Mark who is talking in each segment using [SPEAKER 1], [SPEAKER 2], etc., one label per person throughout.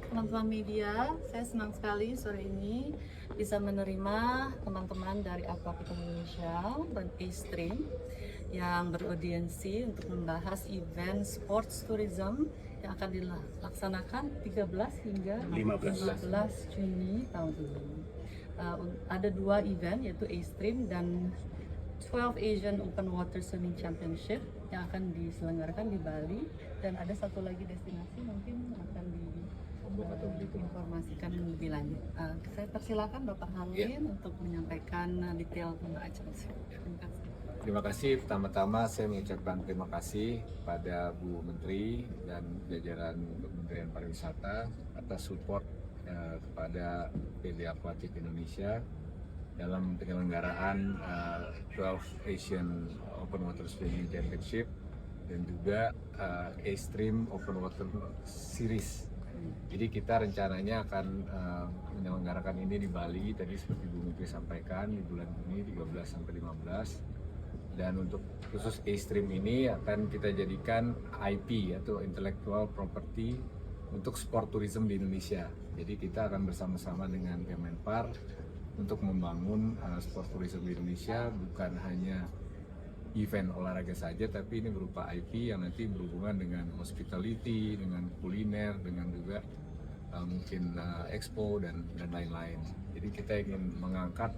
[SPEAKER 1] teman-teman media. Saya senang sekali sore ini bisa menerima teman-teman dari Aquatic Indonesia dan A-Stream yang beraudiensi untuk membahas event sports tourism yang akan dilaksanakan 13 hingga 15 Juni tahun ini. Ada dua event yaitu A-Stream dan 12 Asian Open Water Swimming Championship yang akan diselenggarakan di Bali, dan ada satu lagi destinasi mungkin akan diinformasikan lebih lanjut. Saya persilakan Bapak Harlin untuk menyampaikan detail tentang acara. Terima kasih.
[SPEAKER 2] Terima kasih. Pertama-tama saya mengucapkan terima kasih pada Bu Menteri dan jajaran Kementerian Pariwisata atas support kepada PT Aquatic Indonesia dalam penyelenggaraan 12 Asian Open Water Swimming Championship dan juga A-Stream Open Water Series. Jadi kita rencananya akan menyelenggarakan ini di Bali, tadi seperti Bu Menteri sampaikan, di bulan Juni 13 sampai 15. Dan untuk khusus A-Stream ini akan kita jadikan IP atau Intellectual Property untuk sport tourism di Indonesia. Jadi kita akan bersama-sama dengan Kemenpar untuk membangun sport tourism di Indonesia, bukan hanya event olahraga saja, tapi ini berupa IP yang nanti berhubungan dengan hospitality, dengan kuliner, dengan juga mungkin expo dan lain-lain. Jadi kita ingin mengangkat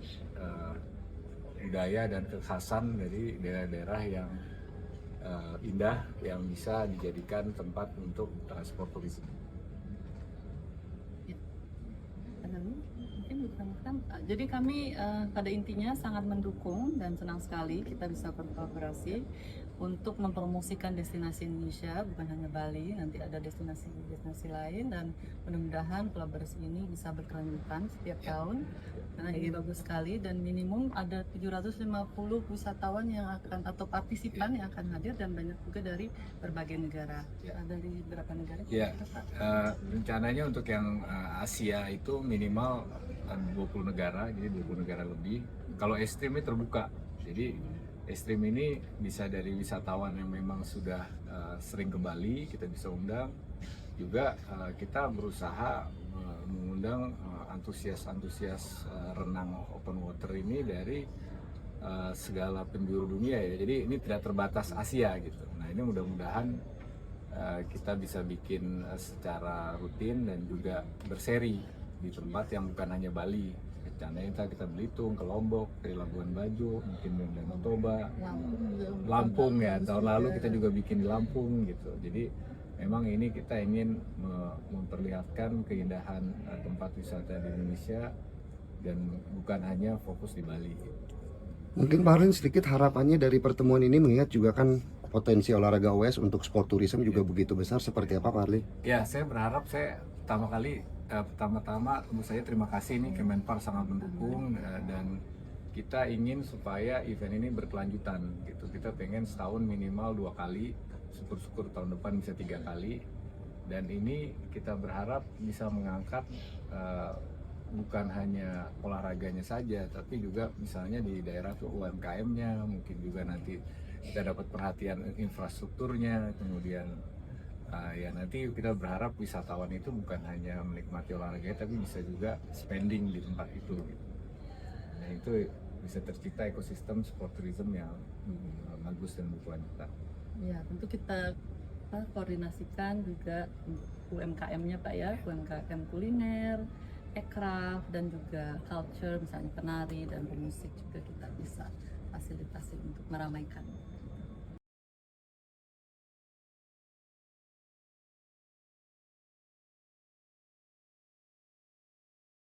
[SPEAKER 2] budaya dan kekhasan dari daerah-daerah yang indah yang bisa dijadikan tempat untuk sport tourism.
[SPEAKER 1] Jadi kami pada intinya sangat mendukung dan senang sekali kita bisa berkolaborasi untuk mempromosikan destinasi Indonesia, bukan hanya Bali, nanti ada destinasi lain, dan mudah-mudahan kolaborasi ini bisa berkelanjutan setiap tahun karena ini bagus sekali, dan minimum ada 750 wisatawan yang akan atau partisipan yang akan hadir, dan banyak juga dari berbagai negara. Dari berapa negara?
[SPEAKER 2] Ya, rencananya untuk yang Asia itu minimal 20 negara, jadi 20 negara lebih. Kalau A-Stream ini terbuka, jadi A-Stream ini bisa dari wisatawan yang memang sudah sering ke Bali, kita bisa undang. Juga kita berusaha mengundang antusias renang open water ini dari segala penjuru dunia ya. Jadi ini tidak terbatas Asia gitu. Nah ini mudah-mudahan kita bisa bikin secara rutin dan juga berseri di tempat yang bukan hanya Bali. Rencananya kita Belitung, ke Lombok, ke Labuan Bajo, mungkin Danau Toba, Lampung ya. Tahun lalu kita juga bikin di Lampung gitu. Jadi memang ini kita ingin memperlihatkan keindahan tempat wisata di Indonesia dan bukan hanya fokus di Bali.
[SPEAKER 3] Mungkin Pak Harlin sedikit harapannya dari pertemuan ini, mengingat juga kan potensi olahraga OS untuk sport tourism juga begitu besar, seperti apa Pak Harlin?
[SPEAKER 2] Ya, saya berharap, saya pertama-tama tentu saja terima kasih nih Kemenpar sangat mendukung, dan kita ingin supaya event ini berkelanjutan gitu. Kita pengen setahun minimal 2 kali, syukur-syukur tahun depan bisa 3 kali, dan ini kita berharap bisa mengangkat bukan hanya olahraganya saja, tapi juga misalnya di daerah tuh UMKM-nya, mungkin juga nanti kita dapat perhatian infrastrukturnya, kemudian ya nanti kita berharap wisatawan itu bukan hanya menikmati olahraga, tapi bisa juga spending di tempat itu gitu. Nah itu bisa tercipta ekosistem sport tourism yang bagus dan berkelanjutan.
[SPEAKER 1] Ya, tentu kita koordinasikan juga UMKM-nya Pak ya, UMKM kuliner, aircraft, dan juga culture, misalnya penari dan pemusik juga kita bisa fasilitasi untuk meramaikan.